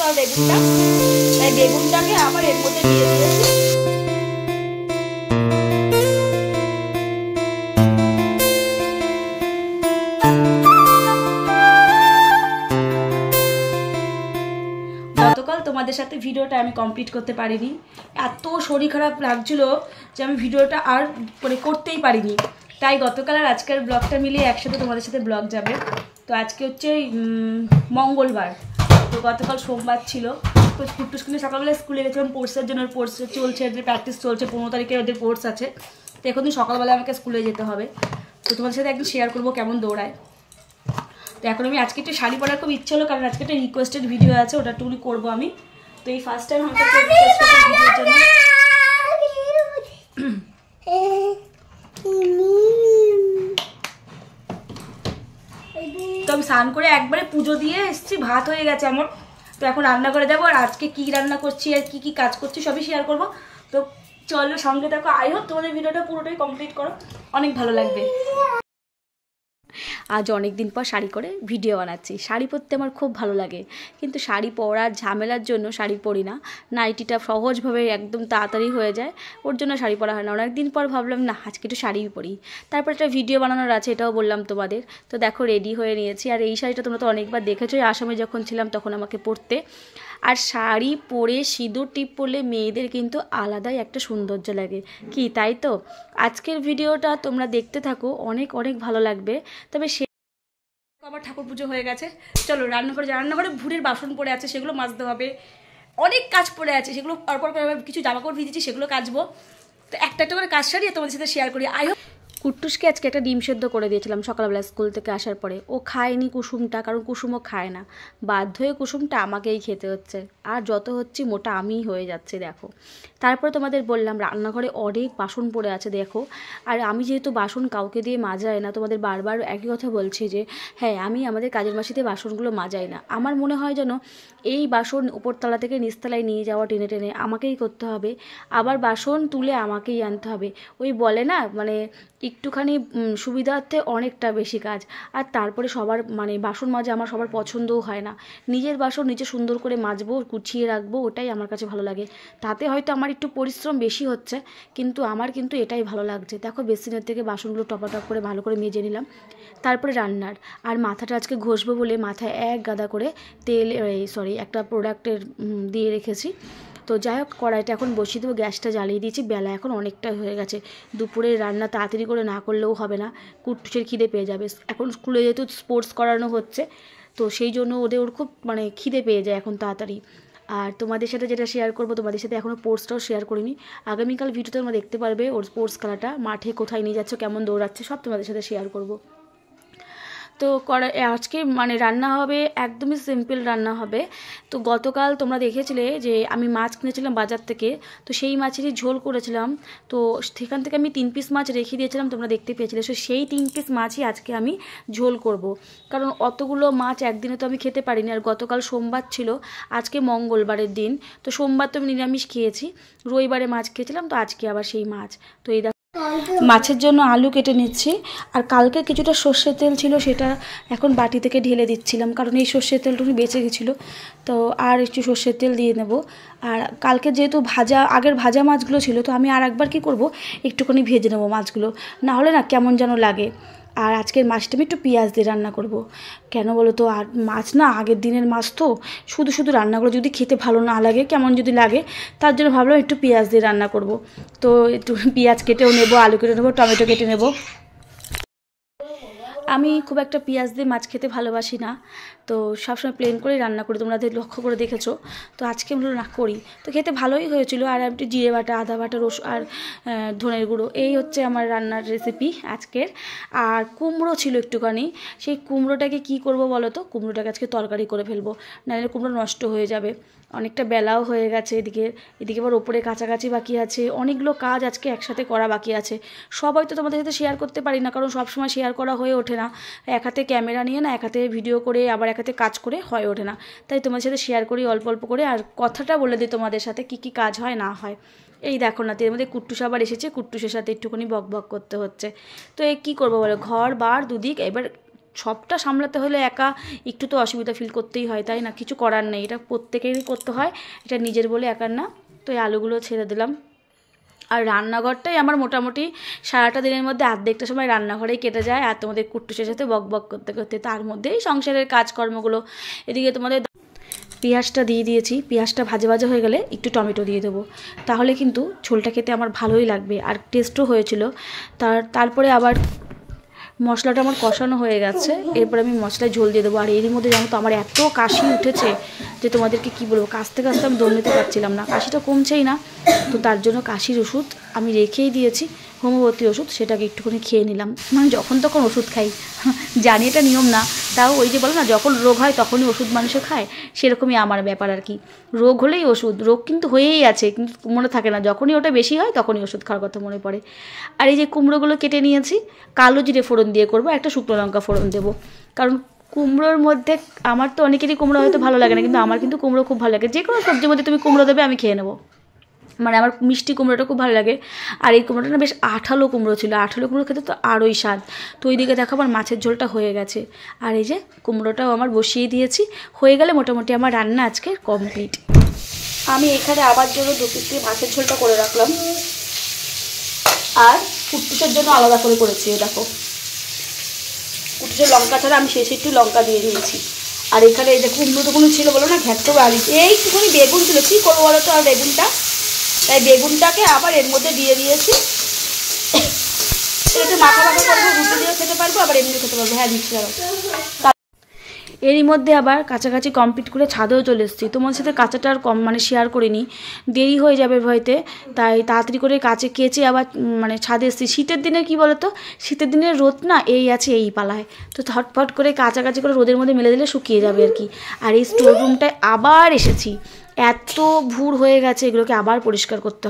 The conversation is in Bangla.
আমার বেগুনটা, তাই বেগুনটাকে আবার এর মধ্যে দিয়ে দিয়েছি। গতকাল তোমাদের সাথে ভিডিওটা আমি কমপ্লিট করতে পারিনি, এত শরীর খারাপ লাগছিল যে আমি ভিডিওটা আর মানে করতেই পারিনি। তাই গতকাল আর আজকের ব্লগটা মিলিয়ে একসাথে তোমাদের সাথে ব্লগ যাবে। তো আজকে হচ্ছে মঙ্গলবার, তো গতকাল সোমবার ছিল। তো কুট্টুসকে সকালবেলা স্কুলে গেছিলাম কোর্সের জন্য, কোর্স চলছে, ওদের প্র্যাকটিস চলছে, 15 তারিখে ওদের কোর্স আছে। তো এখন সকালবেলা আমাকে স্কুলে যেতে হবে। তো তোমাদের সাথে একদিন শেয়ার করবো কেমন দৌড়ায়। তো এখন আমি আজকে একটু শাড়ি পরার খুব ইচ্ছে হলো, কারণ আজকে একটা রিকোয়েস্টেড ভিডিও আছে, ওটা টুলি করবো আমি। তো এই ফার্স্ট টাইম আমাকে রিকোয়েস্ট করতে ভিডিওর জন্য। তো আমি স্নান করে একবারে পুজো দিয়ে এসেছি, ভাত হয়ে গেছে আমার। তো এখন রান্না করে যাবো, আর আজকে কি রান্না করছি আর কি কি কাজ করছি সবই শেয়ার করবো। তো চলো সঙ্গে থাকো, আই হোপ তোমাদের ভিডিওটা পুরোটাই কমপ্লিট করো, অনেক ভালো লাগবে। আজ অনেক দিন পর শাড়ি করে ভিডিও বানাচ্ছি। শাড়ি পরতে আমার খুব ভালো লাগে, কিন্তু শাড়ি পরার ঝামেলার জন্য শাড়ি পরি না। নাইটিটা সহজভাবে একদম তাড়াতাড়ি হয়ে যায়, ওর জন্য শাড়ি পরা হয় না। অনেক দিন পর ভাবলাম না আজকে একটু শাড়িই পরি। তারপর একটা ভিডিও বানানোর আছে, এটাও বললাম তোমাদের। তো দেখো রেডি হয়ে নিয়েছি। আর এই শাড়িটা তোমরা তো অনেকবার দেখেছো, আসামে যখন ছিলাম তখন আমাকে পরতে। আর শাড়ি পরে সিঁদুর টিপ পরলে মেয়েদের কিন্তু আলাদাই একটা সৌন্দর্য লাগে, কি তাই তো? আজকের ভিডিওটা তোমরা দেখতে থাকো, অনেক অনেক ভালো লাগবে। তবে আমার ঠাকুর পুজো হয়ে গেছে, চলো রান্নাঘরে ভুঁড়ির বাসন পড়ে আছে, সেগুলো মাজতে হবে। অনেক কাজ পড়ে আছে, সেগুলো পরপর করে কিছু জামাকাপড় ভিজেছি, সেগুলো কাচবো। তো একটা একটা করে কাজ সারিয়ে তোমাদের সাথে শেয়ার করি। I hope. কুট্টুসকে আজকে একটা ডিম সেদ্ধ করে দিয়েছিলাম সকালবেলা স্কুল থেকে আসার পরে। ও খায়নি কুসুমটা, কারণ কুসুমও খায় না, বাধ্য হয়ে কুসুমটা আমাকেই খেতে হচ্ছে। আর যত হচ্ছে মোটা আমিই হয়ে যাচ্ছে দেখো। তারপরে তোমাদের বললাম রান্নাঘরে অনেক বাসন পড়ে আছে দেখো। আর আমি যেহেতু বাসন কাউকে দিয়ে মাজাই না, তোমাদের বারবার একই কথা বলছি যে হ্যাঁ আমি আমাদের কাজের মাসিতে বাসনগুলো মাজাই না। আমার মনে হয় যেন এই বাসন উপরতলা থেকে নিচতলায় নিয়ে যাওয়া টেনে টেনে আমাকেই করতে হবে, আবার বাসন তুলে আমাকেই আনতে হবে। ওই বলে না মানে একটুখানি সুবিধার্থে অনেকটা বেশি কাজ। আর তারপরে সবার মানে বাসন মাজা আমার সবার পছন্দও হয় না। নিজের বাসন নিজে সুন্দর করে মাজবো, গুছিয়ে রাখবো, ওটাই আমার কাছে ভালো লাগে। তাতে হয়তো আমার একটু পরিশ্রম বেশি হচ্ছে, কিন্তু আমার কিন্তু এটাই ভালো লাগছে। দেখো বেসিনের থেকে বাসনগুলো টপাটপ করে ভালো করে মেজে নিলাম। তারপরে রান্নার আর মাথাটা আজকে ঘষবো বলে মাথায় এক গাদা করে তেল একটা প্রোডাক্টের দিয়ে রেখেছি। তো যাই হোক কড়াইটা এখন বসিয়ে দেবো, গ্যাসটা জ্বালিয়ে দিয়েছি। বেলা এখন অনেকটা হয়ে গেছে, দুপুরে রান্না তাড়াতাড়ি করে না করলেও হবে না, কুট্টুসের খিদে পেয়ে যাবে। এখন স্কুলে যেহেতু স্পোর্টস করানো হচ্ছে, তো সেই জন্য ওর খুব মানে খিদে পেয়ে যায় এখন তাড়াতাড়ি। আর তোমাদের সাথে যেটা শেয়ার করবো, তোমাদের সাথে এখনও স্পোর্টসটাও শেয়ার করিনি। আগামীকাল ভিডিওতে তোমরা দেখতে পারবে ওর স্পোর্টস খেলাটা, মাঠে কোথায় নিয়ে যাচ্ছে, কেমন দৌড়াচ্ছে, সব তোমাদের সাথে শেয়ার করবো। তো আজকে মানে রান্না হবে একদমই সিম্পল রান্না হবে। তো গতকাল তোমরা দেখেছিলে যে আমি মাছ কিনেছিলাম বাজার থেকে, তো সেই মাছেরই ঝোল করেছিলাম। তো সেখান থেকে আমি 3 পিস মাছ রেখে দিয়েছিলাম, তোমরা দেখতে পেয়েছিলে। সো সেই 3 পিস মাছই আজকে আমি ঝোল করব, কারণ অতগুলো মাছ একদিনে তো আমি খেতে পারিনি। আর গতকাল সোমবার ছিল, আজকে মঙ্গলবারের দিন। তো সোমবার তো আমি নিরামিষ খেয়েছি, রবিবারে মাছ খেয়েছিলাম, তো আজকে আবার সেই মাছ। তো এই মাছের জন্য আলু কেটে নিচ্ছি। আর কালকে কিছুটা সর্ষের তেল ছিল, সেটা এখন বাটি থেকে ঢেলে দিচ্ছিলাম, কারণ এই সর্ষের তেলটুকু বেঁচে গেছিলো। তো আর একটু সর্ষের তেল দিয়ে নেব। আর কালকে যেহেতু আগের ভাজা মাছগুলো ছিল, তো আমি আর একবার কী করব, একটুখানি ভেজে নেবো মাছগুলো, না হলে না কেমন যেন লাগে। আর আজকের মাছটা আমি একটু পেঁয়াজ দিয়ে রান্না করব। কেন বলো তো, আর মাছ না আগের দিনের মাছ, তো শুধু শুধু রান্নাগুলো যদি খেতে ভালো না লাগে, কেমন যদি লাগে, তার জন্য ভাবলাম একটু পেঁয়াজ দিয়ে রান্না করব। তো একটু পেঁয়াজ কেটেও নেব, আলু কেটে নেবো, টমেটো কেটে নেব। আমি খুব একটা পেঁয়াজ দিয়ে মাছ খেতে ভালোবাসি না, তো সবসময় প্লেন করেই রান্না করি, তোমরা লক্ষ্য করে দেখেছো। তো আজকে আমরা না করি, তো খেতে ভালোই হয়েছিল। আর একটু জিরে বাটা, আদা বাটা, রসুন আর ধনের গুঁড়ো, এই হচ্ছে আমার রান্নার রেসিপি আজকের। আর কুমড়ো ছিল একটুখানি, সেই কুমড়োটাকে কি করব বলো তো, কুমড়োটাকে আজকে তরকারি করে ফেলবো, নাহলে কুমড়ো নষ্ট হয়ে যাবে। অনেকটা বেলাও হয়ে গেছে, এদিকে আবার ওপরে কাছাকাছি বাকি আছে, অনেকগুলো কাজ আজকে একসাথে করা বাকি আছে। সবাই তো তোমাদের সাথে শেয়ার করতে পারি না, কারণ সবসময় শেয়ার করা হয়ে ওঠে না। এক হাতে ক্যামেরা নিয়ে না এক হাতে ভিডিও করে আবার এক হাতে কাজ করে হয়ে ওঠে না, তাই তোমাদের সাথে শেয়ার করি অল্প অল্প করে। আর কথাটা বলে দিই তোমাদের সাথে কী কী কাজ হয় না হয়। এই দেখো না, এর মধ্যে কুট্টুস আবার এসেছে, কুট্টুসের সাথে একটুখানি বক বক করতে হচ্ছে। তো এই কী করবো বলো, ঘর বার দুদিক এবার সবটা সামলাতে হলে একা একটু তো অসুবিধা ফিল করতেই হয়, তাই না? কিছু করার নেই, এটা প্রত্যেকেরই করতে হয়, এটা নিজের বলে একার না। তো এই আলুগুলো ছেড়ে দিলাম। আর রান্নাঘরটাই আমার মোটামুটি সারাটা দিনের মধ্যে অর্ধেকটা সময় রান্নাঘরেই কেটে যায়, আর তোমাদের কুট্টুসের সাথে বক বক করতে করতে, তার মধ্যেই সংসারের কাজকর্মগুলো। এদিকে তোমাদের পেঁয়াজটা দিয়ে দিয়েছি, পেঁয়াজটা ভাজা ভাজা হয়ে গেলে একটু টমেটো দিয়ে দেবো, তাহলে কিন্তু ঝোলটা খেতে আমার ভালোই লাগবে আর টেস্টও হয়েছিল। তারপরে আবার মশলাটা আমার কষানো হয়ে গেছে, এরপর আমি মশলায় ঝোল দিয়ে দেবো। আর এরই মধ্যে জানো তো আমার এত কাশি উঠেছে যে তোমাদেরকে কি বলবো, কাশতে কাশতে আমি দম নিতে পারছিলাম না, কাশিটা কমছেই না। তো তার জন্য কাশির ওষুধ আমি রেখেই দিয়েছি, হোমিওপ্যাথি ওষুধ, সেটাকে একটুখানি খেয়ে নিলাম। মানে যখন তখন ওষুধ খাই, জানি এটা নিয়ম না, তাও ওই যে বলো না, যখন রোগ হয় তখনই ওষুধ মানুষে খায়, সেরকমই আমার ব্যাপার আর কি। রোগ হলেই ওষুধ, রোগ কিন্তু হয়েই আছে, কিন্তু মনে থাকে না, যখনই ওটা বেশি হয় তখনই ওষুধ খাওয়ার কথা মনে পড়ে। আর এই যে কুমড়োগুলো কেটে নিয়েছি, কালো জিরে ফোড়ন দিয়ে করবো, একটা শুকনো লঙ্কা ফোড়ন দেবো। কারণ কুমড়োর মধ্যে আমার তো অনেকেরই কুমড়ো হয়তো ভালো লাগে না, কিন্তু আমার কিন্তু কুমড়ো খুব ভালো লাগে। যে কোনো সবজির মধ্যে তুমি কুমড়ো দেবে আমি খেয়ে নেবো, মানে আমার মিষ্টি কুমড়োটা খুব ভালো লাগে। আর এই কুমড়োটা না বেশ আঠালো কুমড়ো ছিল, আঠালো কুমড়ো খেতে তো আরোই স্বাদ। তো ওইদিকে দেখো আমার মাছের ঝোলটা হয়ে গেছে, আর এই যে কুমড়োটাও আমার বসিয়ে দিয়েছি, হয়ে গেলে মোটামুটি আমার রান্না আজকে কমপ্লিট। আমি এখানে আমার জন্য 2 পিস মাছের ঝোলটা করে রাখলাম, আর কুট্টুসের জন্য আলাদা করে করেছি। দেখো কুট্টুসের লঙ্কা ছাড়া আমি শেষে একটু লঙ্কা দিয়ে দিয়েছি। আর এখানে এই যে কুমড়োটুকুনি ছিল বলো না, ঘ্যাটটো আলু, এইটুকুনি বেগুন ছিল, কী করবো বলো তো, আর বেগুনটা, তাই বেগুনটাকে আবার এর মধ্যে দিয়ে দিয়েছি। একটু মাখা মাখা করবো, রুটি দিয়েও খেতে পারবো, আবার এমনি খেতে পারবো। হ্যাঁ দিচ্ছি দাঁড়াও। এরই মধ্যে আবার কাছাকাছি কমপ্লিট করে ছাদেও চলে এসেছি। তোমার সাথে কাঁচাটা আর মানে শেয়ার করিনি, দেরি হয়ে যাবে ভয়তে, তাই তাড়াতাড়ি করে কাছে কেচে আবার মানে ছাদে এসেছি। শীতের দিনে কি বলো তো, শীতের দিনের রোদ না এই আছে এই পালায়, তো ঝটফট করে কাছাকাছি করে রোদের মধ্যে মেলে দিলে শুকিয়ে যাবে আর কি। আর এই স্টোর রুমটায় আবার এসেছি, এত ভুর হয়ে গেছে, এগুলোকে আবার পরিষ্কার করতে হবে।